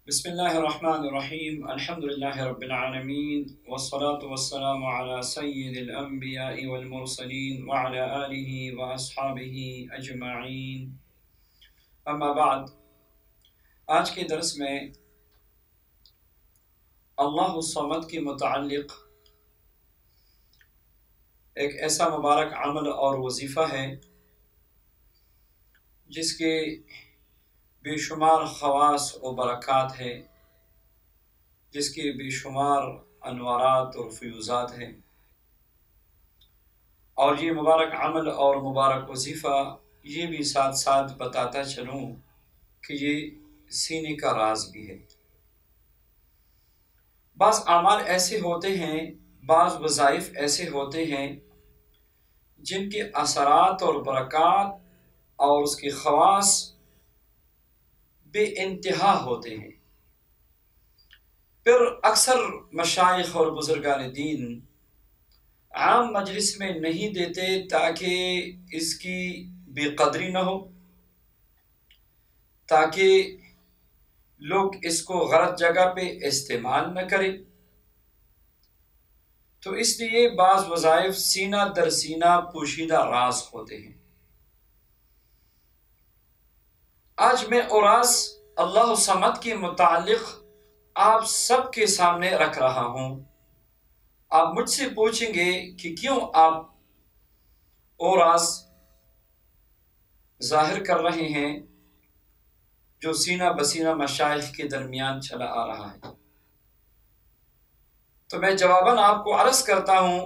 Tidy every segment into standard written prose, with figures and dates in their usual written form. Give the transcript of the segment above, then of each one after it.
بسم الله الرحمن الرحيم الحمد لله رب العالمين والصلاة والسلام على سيد الأنبياء والمرسلين وعلى آله وأصحابه أجمعين أما بعد آج کے درس میں اللہ الصمد کے متعلق ایک ایسا مبارک عمل اور وظیفہ ہے جس کے بے شمار خواص و برکات ہے، جس کے بے شمار انوارات اور فیوزات ہیں، اور یہ مبارک عمل اور مبارک وظیفہ یہ بھی ساتھ ساتھ بتاتا چلوں کہ یہ سینے کا راز بھی ہے۔ بعض اعمال ایسے ہوتے ہیں، بعض وظائف ایسے ہوتے ہیں جن کے اثرات اور برکات اور اس کے خواص بے انتہا ہوتے ہیں۔ پھر اکثر مشائخ اور بزرگان دین عام مجلس میں نہیں دیتے تاکہ اس کی بے قدری نہ ہو، تاکہ لوگ اس کو غلط جگہ پہ استعمال نہ کریں، تو اس لیے بعض وظائف سینہ در سینہ پوشیدہ راز ہوتے ہیں۔ آج میں اوراس اللہ الصمد کے متعلق آپ سب کے سامنے رکھ رہا ہوں۔ آپ مجھ سے پوچھیں گے کہ کیوں آپ اوراس ظاہر کر رہے ہیں جو سینہ بسینہ مشائخ کے درمیان چلا آ رہا ہے؟ تو میں جواباً آپ کو عرض کرتا ہوں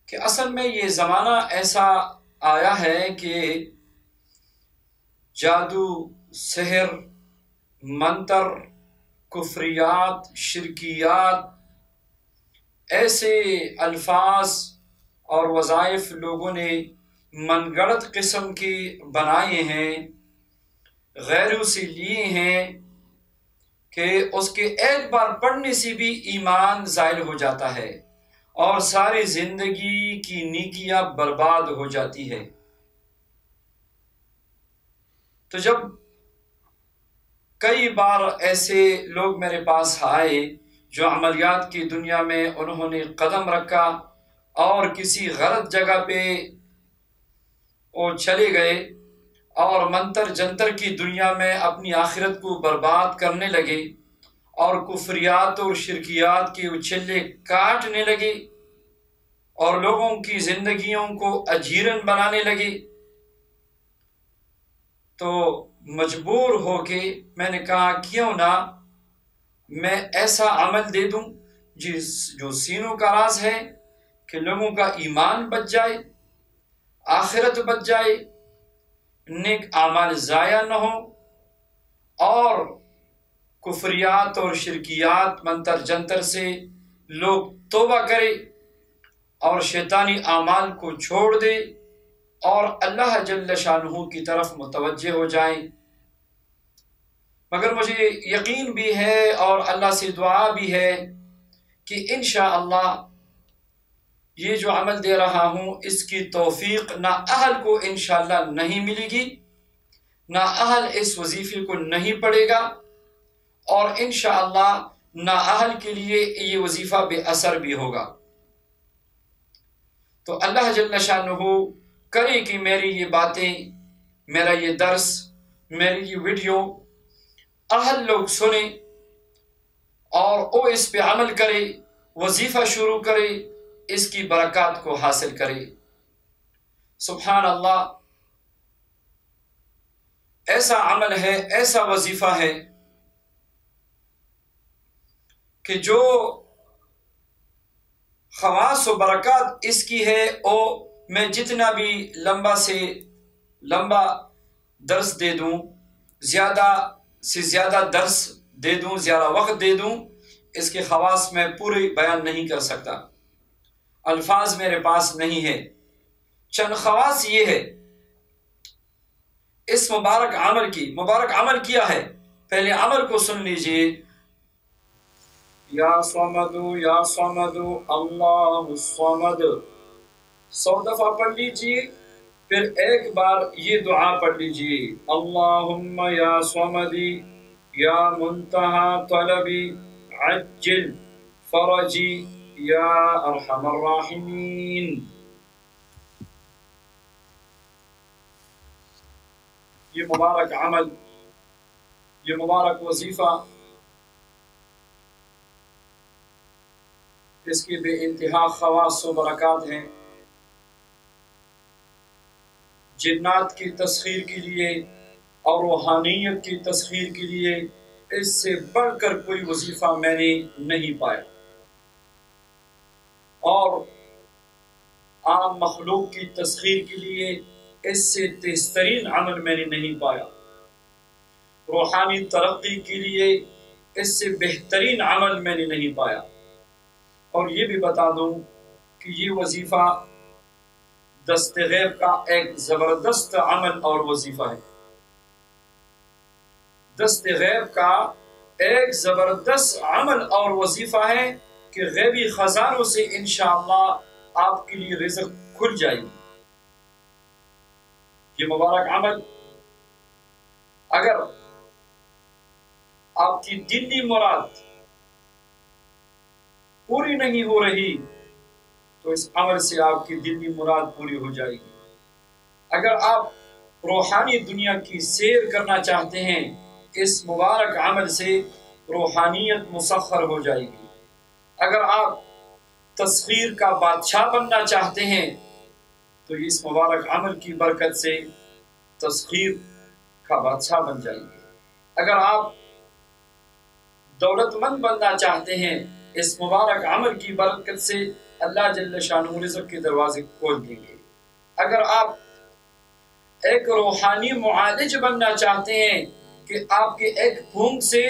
کہ اصل میں یہ زمانہ ایسا آیا ہے کہ جادو، سحر، منتر، کفریات، شرکیات، ایسے الفاظ اور وظائف لوگوں نے من گڑت قسم کے بنائے ہیں، غیروں سے لیے ہیں کہ اس کے ایک بار پڑھنے سے بھی ایمان زائل ہو جاتا ہے اور ساری زندگی کی نیکیاں برباد ہو جاتی ہے۔ تو جب کئی بار ایسے لوگ میرے پاس آئے جو عملیات کی دنیا میں انہوں نے قدم رکھا اور کسی غلط جگہ پہ وہ چلے گئے اور منتر جنتر کی دنیا میں اپنی آخرت کو برباد کرنے لگے اور کفریات اور شرکیات کے اچھلے کاٹنے لگے اور لوگوں کی زندگیوں کو اجیرن بنانے لگے، تو مجبور ہو کے میں نے کہا کیوں نہ میں ایسا عمل دے دوں جو سینوں کا راز ہے کہ لوگوں کا ایمان بچ جائے، آخرت بچ جائے، نیک اعمال ضائع نہ ہو اور کفریات اور شرکیات منتر جنتر سے لوگ توبہ کرے اور شیطانی اعمال کو چھوڑ دے اور اللہ جل شانہ کی طرف متوجہ ہو جائیں۔ مگر مجھے یقین بھی ہے اور اللہ سے دعا بھی ہے کہ انشاءاللہ یہ جو عمل دے رہا ہوں اس کی توفیق نہ اہل کو انشاءاللہ نہیں ملے گی، نہ اہل اس وظیفے کو نہیں پڑے گا، اور انشاءاللہ نہ اہل کے لیے یہ وظیفہ بے اثر بھی ہوگا۔ تو اللہ جل شانہ کرے کہ میری یہ باتیں، میرا یہ درس، میری یہ ویڈیو اہل لوگ سنیں اور وہ اس پہ عمل کرے، وظیفہ شروع کرے، اس کی برکات کو حاصل کرے۔ سبحان اللہ، ایسا عمل ہے، ایسا وظیفہ ہے کہ جو خواص و برکات اس کی ہے، او میں جتنا بھی لمبا سے لمبا درس دے دوں، زیادہ سے زیادہ درس دے دوں، زیادہ وقت دے دوں، اس کے خواص میں پورے بیان نہیں کر سکتا، الفاظ میرے پاس نہیں ہے۔ چند خواص یہ ہے اس مبارک عمل کی۔ مبارک عمل کیا ہے؟ پہلے عمل کو سن لیجئے۔ یا صمد یا صمد اللہ الصمد 100 دفعہ پڑھ لیجئے، پھر ایک بار یہ دعا پڑھ لیجئے، اللہم یا صمدی یا منتہا طلبی عجل فرجی یا ارحم الراحمین۔ یہ مبارک عمل، یہ مبارک وظیفہ، اس کی بے انتہا خواص و برکات ہیں۔ جنات کی تسخیر کے لیے اور روحانیت کی تسخیر کے لیے اس سے بڑھ کر کوئی وظیفہ میں نے نہیں پایا، اور عام مخلوق کی تسخیر کے لیے اس سے تیزترین عمل میں نے نہیں پایا، روحانی ترقی کے لیے اس سے بہترین عمل میں نے نہیں پایا۔ اور یہ بھی بتا دوں کہ یہ وظیفہ دست غیب کا ایک زبردست عمل اور وظیفہ ہے۔ دست غیب کا ایک زبردست عمل اور وظیفہ ہے کہ غیبی خزانوں سے انشاءاللہ آپ کے لیے رزق کھل جائے گی۔ یہ مبارک عمل اگر آپ کی دینی مراد پوری نہیں ہو رہی تو اس عمل سے آپ کی دینی مراد پوری ہو جائے گی۔ اگر آپ روحانی دنیا کی سیر کرنا چاہتے ہیں، اس مبارک عمل سے روحانیت مسخر ہو جائے گی۔ اگر آپ تسخیر کا بادشاہ بننا چاہتے ہیں تو اس مبارک عمل کی برکت سے تسخیر کا بادشاہ بن جائیں گے۔ اگر آپ دولت مند بننا چاہتے ہیں، اس مبارک عمل کی برکت سے اللہ جل شانہ رزق کے دروازے کھول دیں گے۔ اگر آپ ایک روحانی معالج بننا چاہتے ہیں کہ آپ کے ایک پھونک سے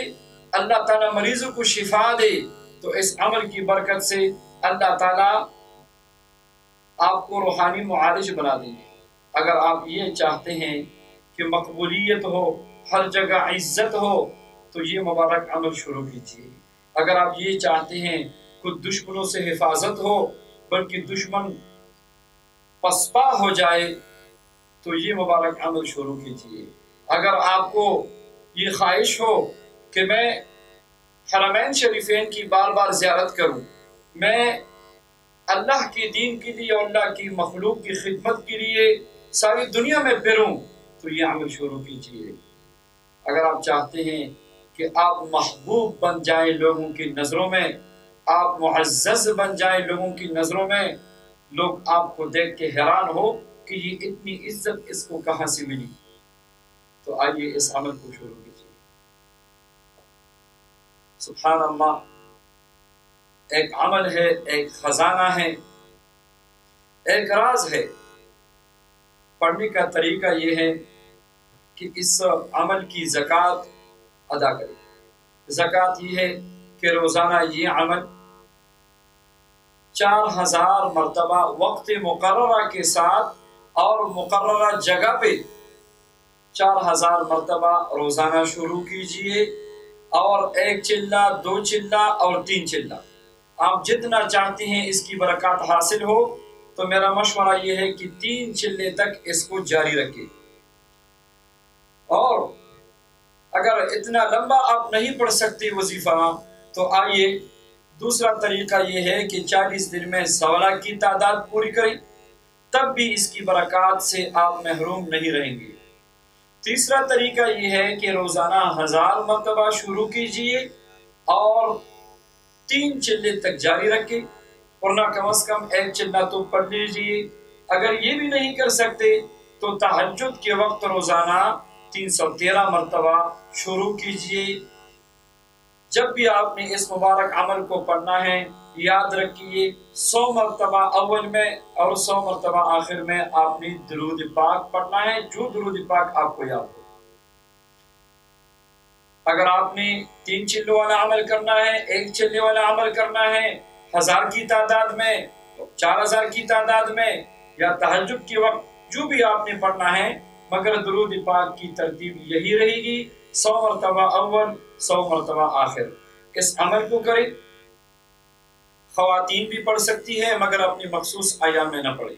اللہ تعالیٰ مریضوں کو شفا دے، تو اس عمل کی برکت سے اللہ تعالیٰ آپ کو روحانی معالج بنا دیں گے۔ اگر آپ یہ چاہتے ہیں کہ مقبولیت ہو، ہر جگہ عزت ہو، تو یہ مبارک عمل شروع کیجیے۔ اگر آپ یہ چاہتے ہیں کہ دشمنوں سے حفاظت ہو، بلکہ دشمن پسپا ہو جائے، تو یہ مبارک عمل شروع کیجیے۔ اگر آپ کو یہ خواہش ہو کہ میں حرمین شریفین کی بار بار زیارت کروں، میں اللہ کے دین کے لیے اور اللہ کی مخلوق کی خدمت کے لیے ساری دنیا میں پھروں، تو یہ عمل شروع کیجیے۔ اگر آپ چاہتے ہیں کہ آپ محبوب بن جائیں لوگوں کی نظروں میں، آپ معزز بن جائیں لوگوں کی نظروں میں، لوگ آپ کو دیکھ کے حیران ہو کہ یہ اتنی عزت اس کو کہاں سے ملی، تو آئیے اس عمل کو شروع کیجیے۔ سبحان اللہ، ایک عمل ہے، ایک خزانہ ہے، ایک راز ہے۔ پڑھنے کا طریقہ یہ ہے کہ اس عمل کی زکوٰۃ ادا کریں۔ زکوٰۃ یہ ہے کہ روزانہ یہ عمل 4000 مرتبہ وقت مقررہ کے ساتھ اور مقررہ جگہ پہ 4000 مرتبہ روزانہ شروع کیجئے، اور 1 چلہ، 2 چلہ اور 3 چلہ، آپ جتنا چاہتے ہیں اس کی برکات حاصل ہو، تو میرا مشورہ یہ ہے کہ 3 چلے تک اس کو جاری رکھیں۔ اور اگر اتنا لمبا آپ نہیں پڑھ سکتے وظیفہ، تو آئیے دوسرا طریقہ یہ ہے کہ 40 دن میں 16 کی تعداد پوری کریں، تب بھی اس کی برکات سے آپ محروم نہیں رہیں گے۔ تیسرا طریقہ یہ ہے کہ روزانہ 1000 مرتبہ شروع کیجئے اور 3 چلے تک جاری رکھیں، ورنہ کم از کم 1 چلہ تو پڑھ لیجئے۔ اگر یہ بھی نہیں کر سکتے تو تہجد کے وقت روزانہ 313 مرتبہ شروع کیجئے۔ جب بھی آپ نے اس مبارک عمل کو پڑھنا ہے، یاد رکھیے 100 مرتبہ اول میں اور 100 مرتبہ آخر میں آپ نے درود پاک پڑھنا ہے، جو درود پاک آپ کو یاد ہو۔ اگر آپ نے 3 چلوں والا عمل کرنا ہے، 1 چلے والا عمل کرنا ہے، 1000 کی تعداد میں، 4000 کی تعداد میں، یا تہجد کے وقت، جو بھی آپ نے پڑھنا ہے، مگر درود پاک کی ترتیب یہی رہے گی، 100 مرتبہ اول، 100 مرتبہ آخر۔ اس عمل کو کریں۔ خواتین بھی پڑھ سکتی ہیں مگر اپنی مخصوص ایام میں نہ پڑھیں۔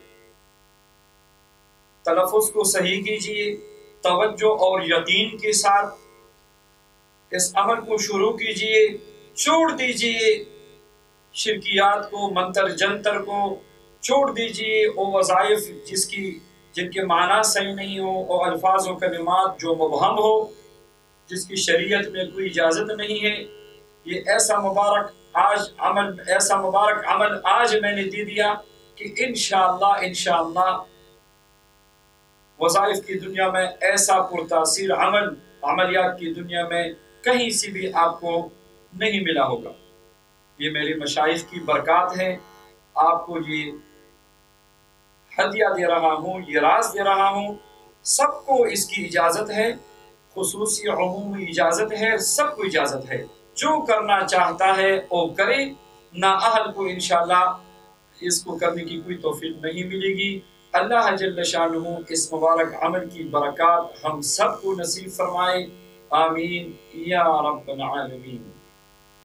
تلفظ کو صحیح کیجئے، توجہ اور یقین کے ساتھ اس عمل کو شروع کیجئے، چھوڑ دیجئے شرکیات کو، منتر جنتر کو چھوڑ دیجئے، وہ وظائف جن کے معنی صحیح نہیں ہو، اور الفاظ و کلمات جو مبہم ہو، جس کی شریعت میں کوئی اجازت نہیں ہے۔ یہ ایسا مبارک عمل آج میں نے دے دیا کہ انشاءاللہ وظائف کی دنیا میں ایسا پرتاثیر عملیات کی دنیا میں کہیں سے بھی آپ کو نہیں ملا ہوگا۔ یہ میرے مشائخ کی برکات ہے، آپ کو یہ ہدیہ دے رہا ہوں، یہ راز دے رہا ہوں۔ سب کو اس کی اجازت ہے، خصوصی عمومی اجازت ہے، سب کو اجازت ہے۔ جو کرنا چاہتا ہے وہ کرے، نااہل کو انشاءاللہ اس کو کرنے کی کوئی توفیق نہیں ملے گی۔ اللہ جل شانہ اس مبارک عمل کی برکات ہم سب کو نصیب فرمائے، آمین یا رب العالمین۔